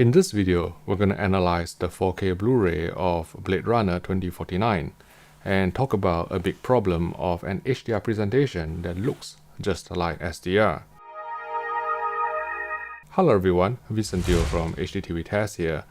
In this video, we're going to analyze the 4K Blu-ray of Blade Runner 2049 and talk about a big problem of an HDR presentation that looks just like SDR. Hello everyone, Vincent Teo from HDTV Test here.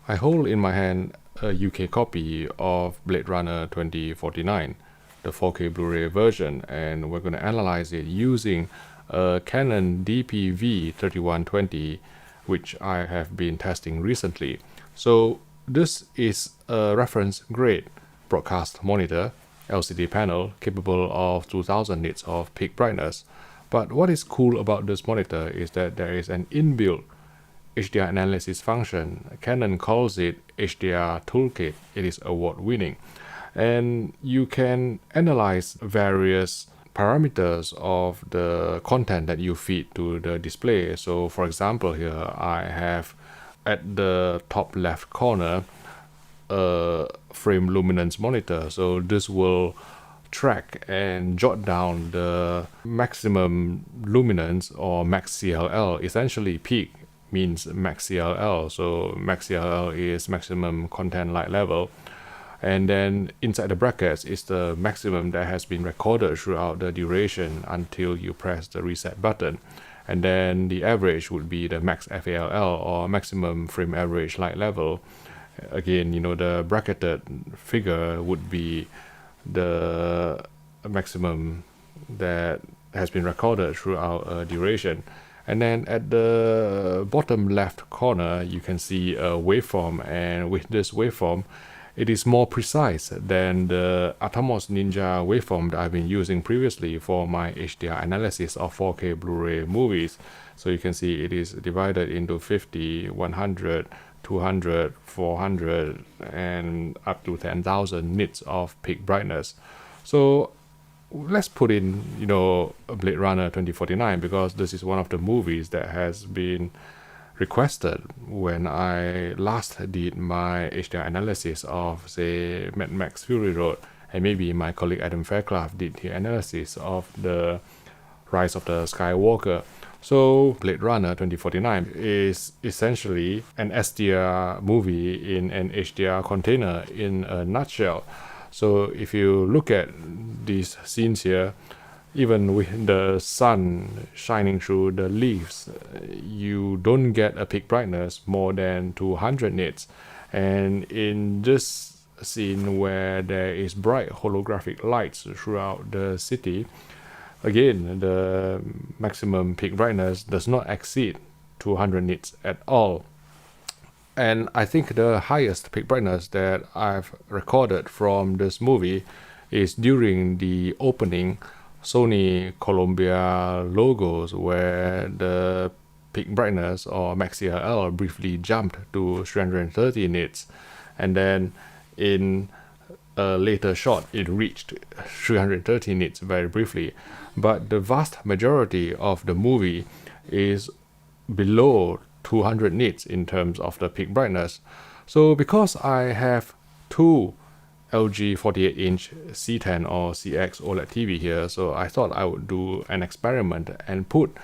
I hold in my hand a UK copy of Blade Runner 2049, the 4K Blu-ray version, and we're going to analyze it using a Canon DP-V3120, which I have been testing recently. So this is a reference grade broadcast monitor LCD panel capable of 2000 nits of peak brightness. But what is cool about this monitor is that there is an inbuilt HDR analysis function. Canon calls it HDR Toolkit. It is award-winning. And you can analyze various parameters of the content that you feed to the display. So for example, here I have at the top left corner a frame luminance monitor. So this will track and jot down the maximum luminance or max CLL. Essentially, peak means max CLL. So max CLL is maximum content light level. And then inside the brackets is the maximum that has been recorded throughout the duration until you press the reset button. And then the average would be the max FALL or maximum frame average light level. Again, the bracketed figure would be the maximum that has been recorded throughout a duration. And then at the bottom left corner, you can see a waveform, and with this waveform, it is more precise than the Atomos Ninja waveform that I've been using previously for my HDR analysis of 4K Blu-ray movies. So you can see it is divided into 50, 100, 200, 400, and up to 10,000 nits of peak brightness. So let's put in, Blade Runner 2049, because this is one of the movies that has been requested when I last did my HDR analysis of, say, Mad Max Fury Road, and maybe my colleague Adam Fairclough did the analysis of the Rise of the Skywalker. So Blade Runner 2049 is essentially an SDR movie in an HDR container in a nutshell. So if you look at these scenes here, even with the sun shining through the leaves, you don't get a peak brightness more than 200 nits. And in this scene where there is bright holographic lights throughout the city, again, the maximum peak brightness does not exceed 200 nits at all. And I think the highest peak brightness that I've recorded from this movie is during the opening Sony Columbia logos, where the peak brightness or max CLL briefly jumped to 330 nits, and then in a later shot it reached 330 nits very briefly. But the vast majority of the movie is below 200 nits in terms of the peak brightness. So because I have two LG 48-inch C10 or CX OLED TV here, so I thought I would do an experiment and put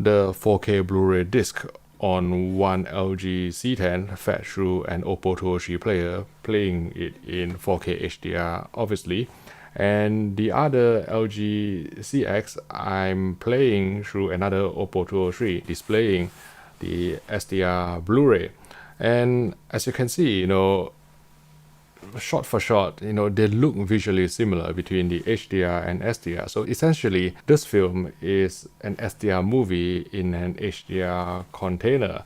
the 4K Blu-ray disc on one LG C10 fed through an Oppo 203 player, playing it in 4K HDR obviously, and the other LG CX I'm playing through another Oppo 203 displaying the SDR Blu-ray. And as you can see, shot for shot, they look visually similar between the HDR and SDR. So essentially, this film is an SDR movie in an HDR container.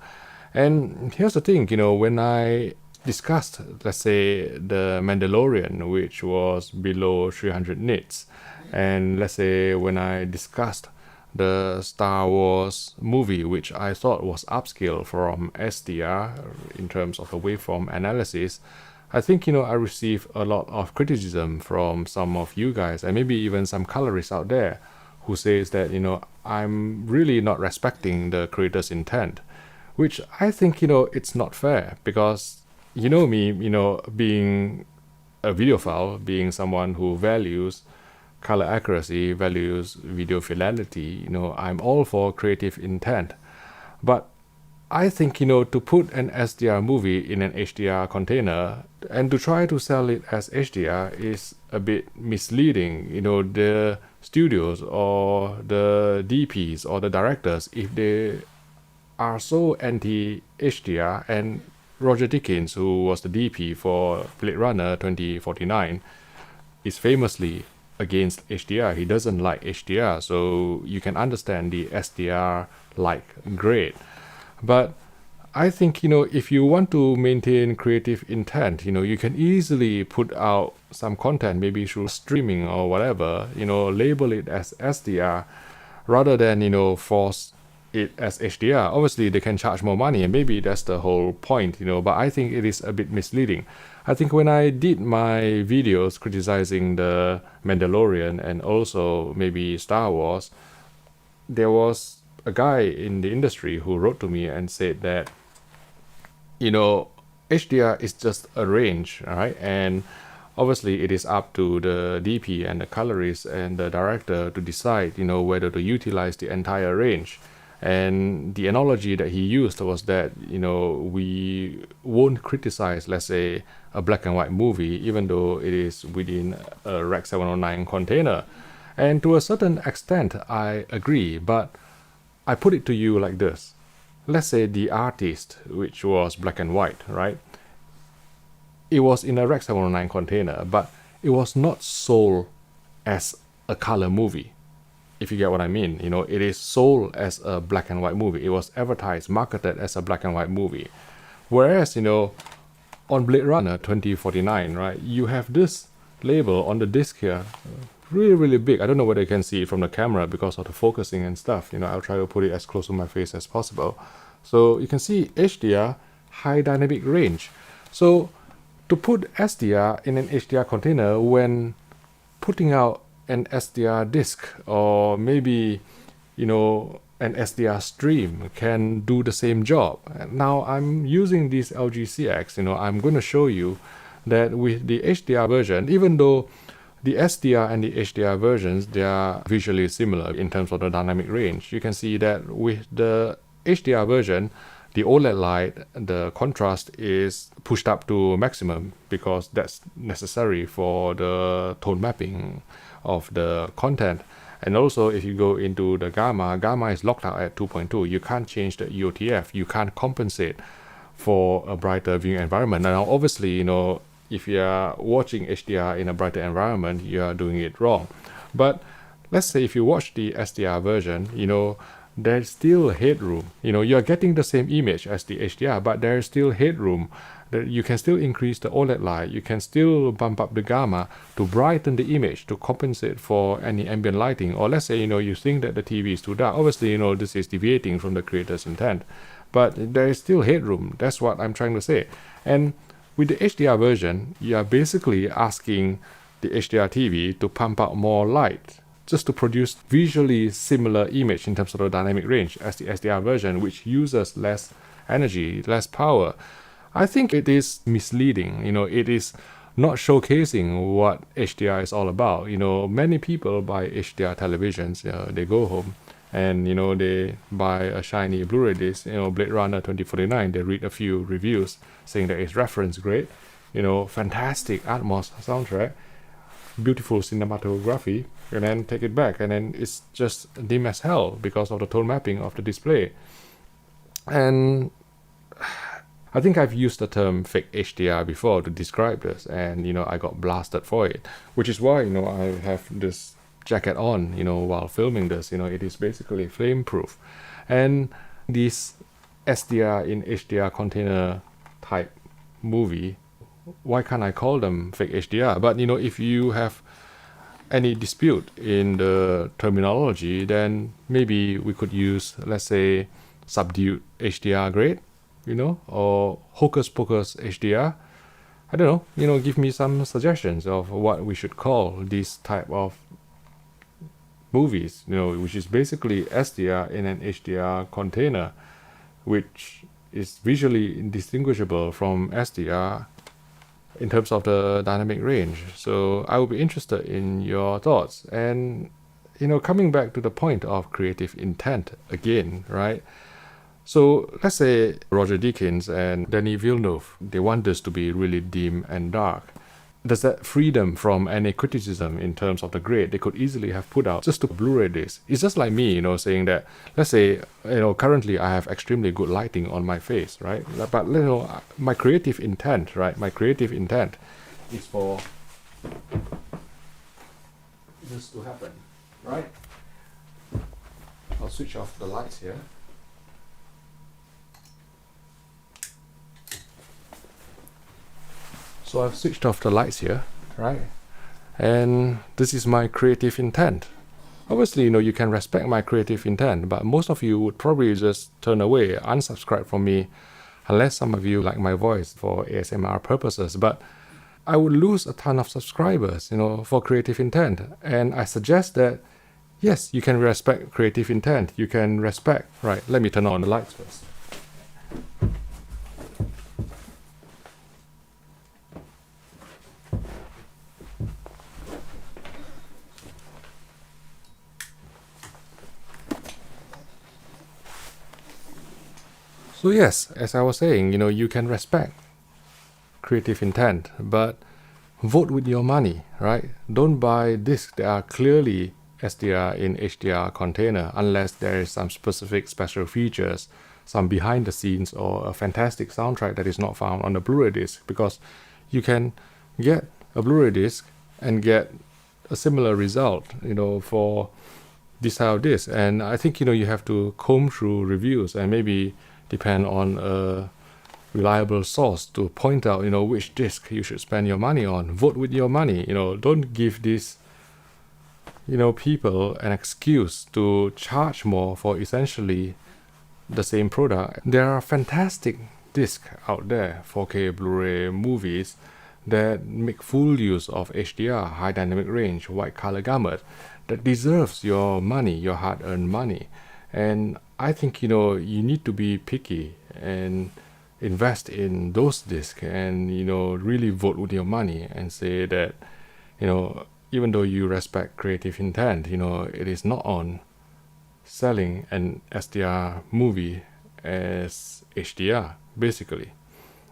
And here's the thing, when I discussed, let's say, The Mandalorian, which was below 300 nits, and let's say when I discussed the Star Wars movie, which I thought was upscale from SDR in terms of the waveform analysis, I think, I received a lot of criticism from some of you guys, and maybe even some colorists out there, who says that, I'm really not respecting the creator's intent, which I think, it's not fair, because, me, being a videophile, being someone who values color accuracy, values video fidelity, I'm all for creative intent. But I think, to put an SDR movie in an HDR container and to try to sell it as HDR is a bit misleading. The studios or the DPs or the directors, if they are so anti-HDR, and Roger Deakins, who was the DP for Blade Runner 2049, is famously against HDR. He doesn't like HDR, so you can understand the SDR-like grade. But I think, if you want to maintain creative intent, you can easily put out some content, maybe through streaming or whatever, label it as SDR rather than, force it as HDR. Obviously, they can charge more money, and maybe that's the whole point, but I think it is a bit misleading. I think when I did my videos criticizing the Mandalorian and also maybe Star Wars, there was a guy in the industry who wrote to me and said that, HDR is just a range, right? And obviously it is up to the DP and the colorist and the director to decide, whether to utilize the entire range. And the analogy that he used was that, we won't criticize, let's say, a black and white movie, even though it is within a Rec 709 container. And to a certain extent, I agree, but I put it to you like this. Let's say the artist, which was black and white, right? It was in a Rec 709 container, but it was not sold as a color movie, if you get what I mean. It is sold as a black and white movie. It was advertised, marketed as a black and white movie. Whereas, on Blade Runner 2049, right, you have this label on the disc here, really, really big. I don't know whether you can see it from the camera because of the focusing and stuff. I'll try to put it as close to my face as possible. So you can see HDR, high dynamic range. So to put SDR in an HDR container when putting out an SDR disc or maybe, an SDR stream can do the same job. Now I'm using this LG CX, I'm going to show you that with the HDR version, even though the SDR and the HDR versions, they are visually similar in terms of the dynamic range. You can see that with the HDR version, the OLED light, the contrast is pushed up to maximum because that's necessary for the tone mapping of the content. And also, if you go into the gamma is locked out at 2.2. You can't change the EOTF. You can't compensate for a brighter viewing environment. Now, obviously, if you are watching HDR in a brighter environment, you are doing it wrong. But let's say if you watch the SDR version, there's still headroom. You're getting the same image as the HDR, but there's still headroom. That you can still increase the OLED light. You can still bump up the gamma to brighten the image to compensate for any ambient lighting. Or let's say, you think that the TV is too dark. Obviously, this is deviating from the creator's intent. But there is still headroom. That's what I'm trying to say. And with the HDR version, you are basically asking the HDR TV to pump out more light just to produce visually similar image in terms of the dynamic range as the SDR version, which uses less energy, less power. I think it is misleading. It is not showcasing what HDR is all about. Many people buy HDR televisions. They go home and, they buy a shiny Blu-ray disc, Blade Runner 2049. They read a few reviews saying that it's reference grade, fantastic Atmos soundtrack, beautiful cinematography, and then take it back. And then it's just dim as hell because of the tone mapping of the display. And I think I've used the term fake HDR before to describe this, and I got blasted for it, which is why I have this jacket on while filming this. It is basically flame proof. And this SDR in HDR container type movie, why can't I call them fake HDR? But if you have any dispute in the terminology, then maybe we could use, let's say, subdued HDR grade, or hocus pocus HDR. I don't know, give me some suggestions of what we should call this type of movies, which is basically SDR in an HDR container, which is visually indistinguishable from SDR in terms of the dynamic range. So I would be interested in your thoughts. And, coming back to the point of creative intent again, right? So let's say Roger Deakins and Denis Villeneuve, they want this to be really dim and dark. Does that free them from any criticism in terms of the grade they could easily have put out just to Blu-ray disc? It's just like me, saying that, let's say, currently I have extremely good lighting on my face, right? But, my creative intent, right? My creative intent is for this to happen, right? I'll switch off the lights here. So I've switched off the lights here, right? And this is my creative intent. Obviously, you can respect my creative intent, but most of you would probably just turn away, unsubscribe from me, unless some of you like my voice for ASMR purposes. But I would lose a ton of subscribers, for creative intent. And I suggest that, yes, you can respect creative intent. You can respect, right? Let me turn on the lights first. So yes, as I was saying, you can respect creative intent, but vote with your money, right? Don't buy discs that are clearly SDR in HDR container unless there is some specific special features, some behind the scenes, or a fantastic soundtrack that is not found on the Blu-ray disc, because you can get a Blu-ray disc and get a similar result, for this type of disc. And I think, you have to comb through reviews and maybe depend on a reliable source to point out, which disc you should spend your money on. Vote with your money. Don't give these, people an excuse to charge more for essentially the same product. There are fantastic discs out there, 4K Blu-ray movies, that make full use of HDR, high dynamic range, wide color gamut, that deserves your money, your hard-earned money. And I think, you need to be picky and invest in those discs and, really vote with your money and say that, even though you respect creative intent, it is not on selling an SDR movie as HDR, basically.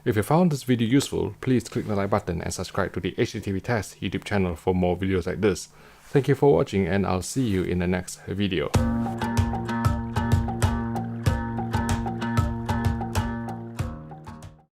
If you found this video useful, please click the like button and subscribe to the HDTV Test YouTube channel for more videos like this. Thank you for watching, and I'll see you in the next video.